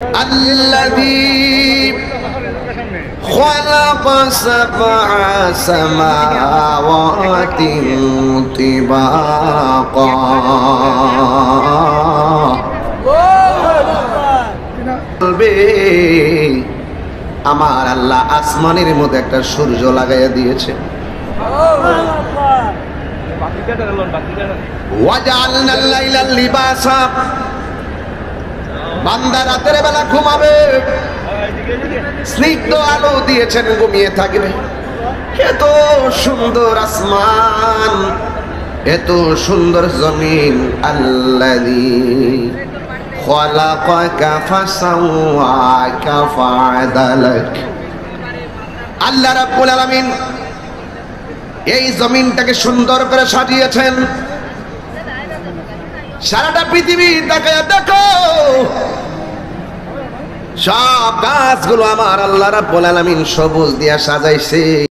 الذي خلق سبع سماوات طباقا আমার আল্লাহ আসমানের মধ্যে একটা সূর্য লাগাইয়া দিয়েছে। ওয়াজআলনাল লাইলা লিবাসা, বান্দা রাতের বেলা ঘুমাবে, স্নিগ্ধ আলো দিয়েছেন, ঘুমিয়ে থাকবে। এত সুন্দর আসমান, এত সুন্দর জমিন। আল্লাযী খালাকাকা ফাসাওয়াকা ফাআদালাক। আল্লাহ রাব্বুল আলামিন এই জমিনটাকে সুন্দর করে সাজিয়েছেন। সারাটা পৃথিবী তাকায়া দেখো, সব গাছগুলো আমার আল্লাহ রাব্বুল আলামিন সবুজ দিয়া সাজাইছে।